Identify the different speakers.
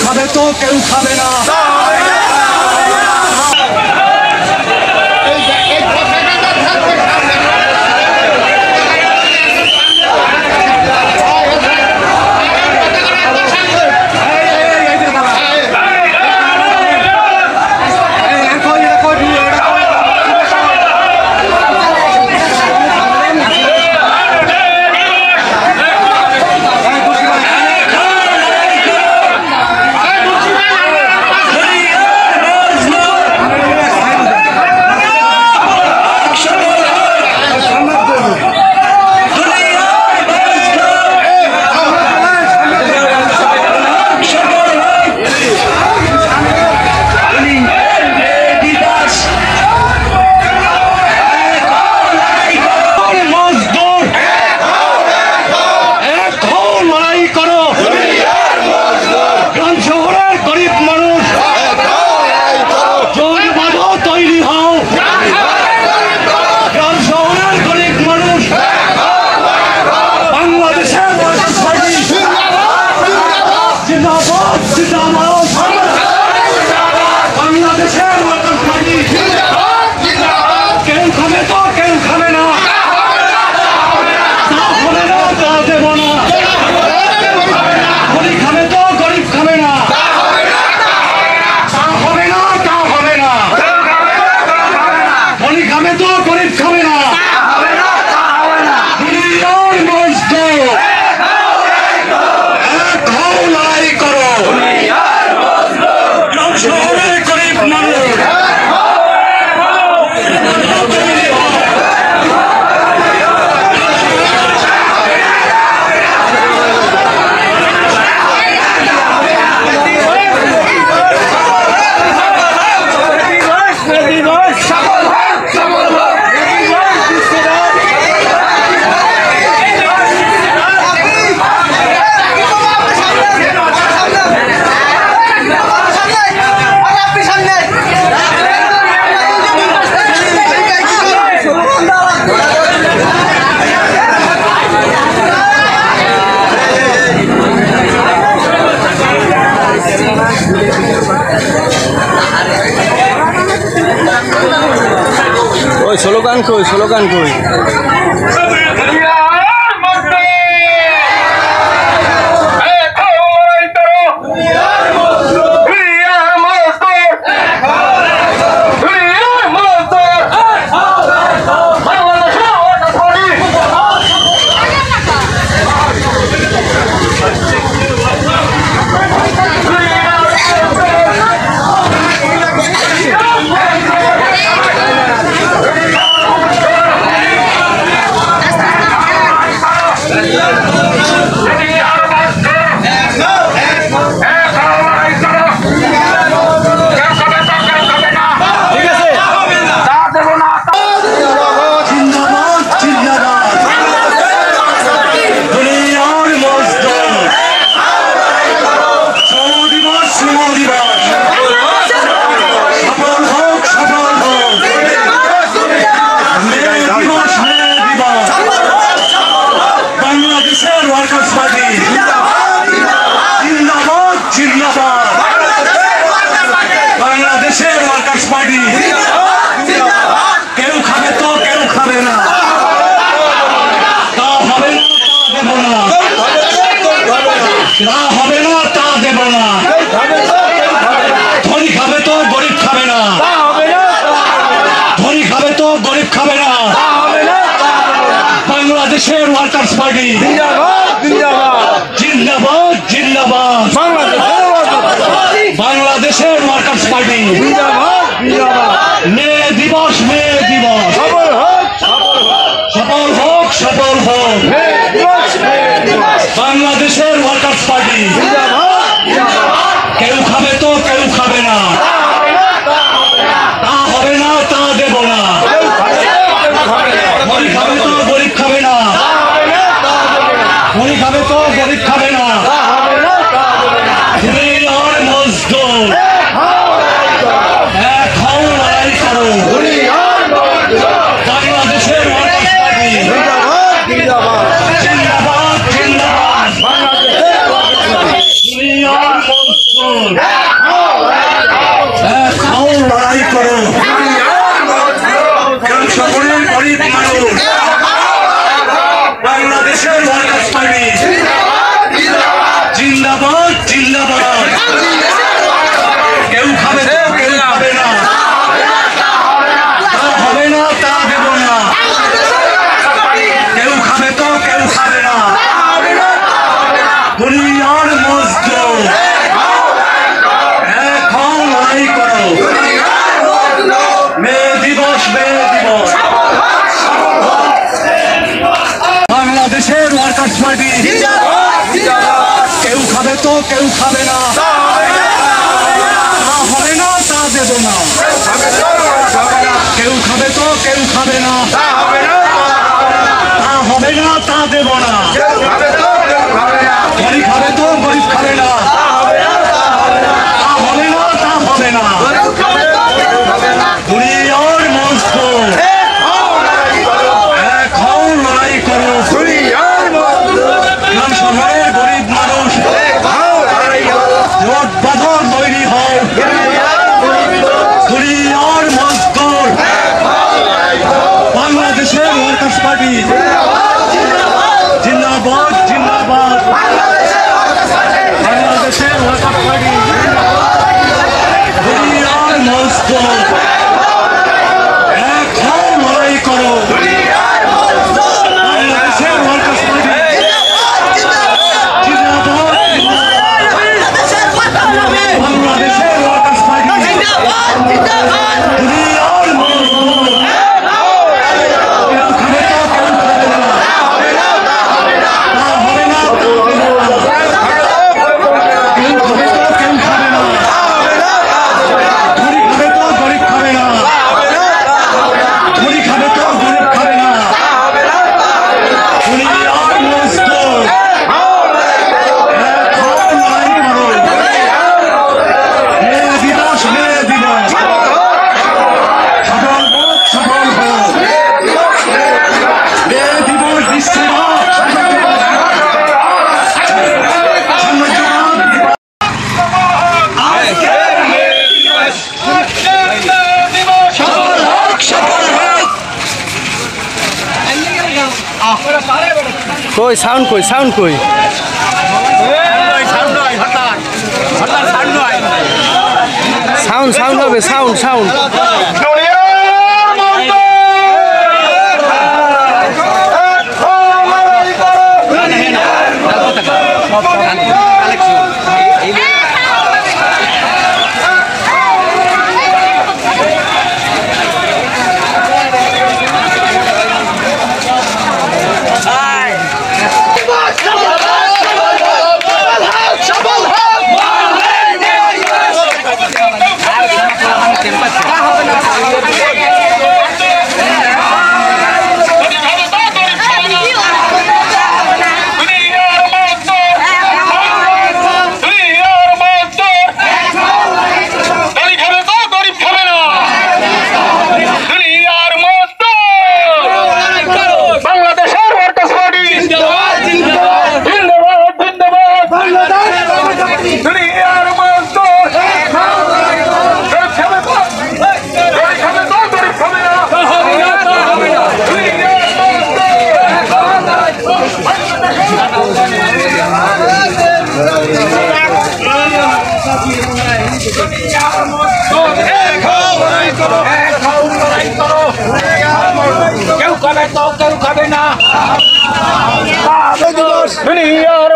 Speaker 1: খাবে তো কেউ খাবে না।
Speaker 2: স্লোগান কই বাংলাদেশের ওয়ার্কার্স পার্টি জিন্দাবাদ জিন্দাবাদ বাংলাদেশের ওয়ার্কার্স পার্টি মে দিবস সফল হোক বাংলাদেশের ওয়ার্কার্স পার্টি কেউ খাবে তো কেউ খাবে না তা হবে না তা দেব না গরিব খাবে তো গরিব খাবে না গরিব খাবে তো গরিব খাবে না মজদুর এক হও লড়াই করো হবে না, তা দেব না। গরিব খাবে তো, গরিব খাবে না। তা হবে না, তা হবে না। দুনিয়ার মজদুর এখন লড়াই করো। গ্রাম শহরের গরিব মানুষ জোট বাঁধো, তৈরি হও। দুনিয়ার মজদুর বাংলাদেশের ওয়ার্কার্স পার্টি জিন্দাবাদ, জিন্দাবাদ। বাংলাদেশের ওয়ার্কার্স পার্টি দুনিয়ার মজদুর এখন লড়াই করো। বাংলাদেশের ওয়ার্কার্স পার্টি জিন্দাবাদ, বাংলাদেশের ওয়ার্কার্স পার্টি দুনিয়ার মজদুর
Speaker 1: কই সাউন্ড কই সাউন্ড কই সাউন্ড সাউন্ড হবে সাউন্ড সাউন্ড
Speaker 3: কেউ খাবে না দুনিয়ার